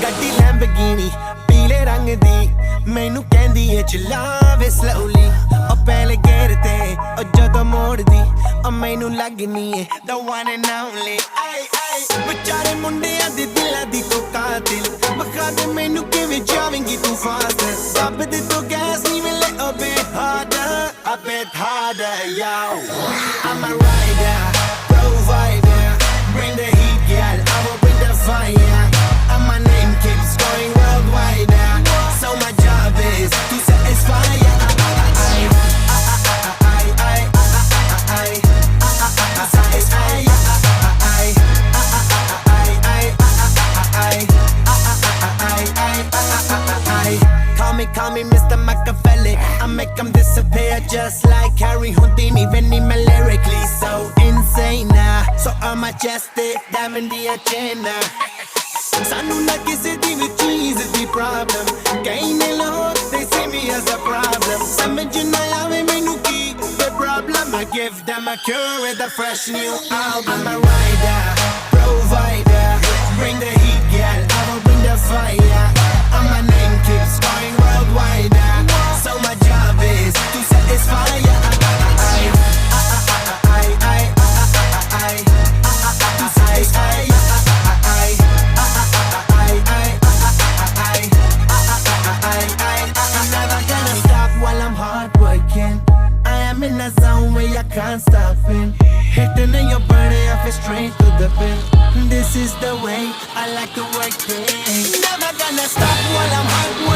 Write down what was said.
ਗੱਡੀ ਲੈਂਬਗੀਨੀ ਪੀਲੇ ਰੰਗ ਦੀ ਮੈਨੂੰ ਕਹਿੰਦੀ ਏ ਚਲਾਵੇ slowly ਉਹ ਪਹਿਲੇ ਗੇਰ ਤੇ ਉਹ ਜਦੋਂ ਮੋੜਦੀ ਉਹ ਮੈਨੂੰ ਲੱਗਨੀ ਏ the one and only ਵਿਚਾਰੇ ਮੁੰਡਿਆਂ ਦੇ ਦਿਲਾਂ ਦੀ ਤੂੰ ਕਾਤਿਲ ਬਖਾ ਦੇ ਮੈਨੂੰ ਕਿਵੇਂ ਜਾਵੇਂਗੀ ਤੂੰ ਫਾਸਟ ਦੱਬ ਦੇ ਤੂੰ ਗੈਸ ਨਹੀਂ ਮਿਲੇ a bit harder yo I'm a rider provider bring the heat girl I will bring the fire and my name keeps going worldwide so my job is to satisfy Call me Mr. Machiavelli I make them disappear just like Harry Houdini Veni me lyrically so insane so I'm majestic diamond the agenda ਸਾਨੂੰ ਨਾ ਕਿਸੇ ਦੀ ਵੀ ਚੀਜ਼ ਦੀ problem ਕਈ ਨੇ ਲੋਕ they see me as a problem ਸਮਝ ਨਾ ਆਵੇ ਮੈਨੂੰ ਕੀ the problem I give them a cure with a fresh new album I'm a rider provider bring the heat girl I will bring the fire and my name keeps going worldwide so my job is to satisfy in a zone where you can't stop it hitting in your body I feel straight to the pin this is the way I like to work it never gonna stop while I'm hot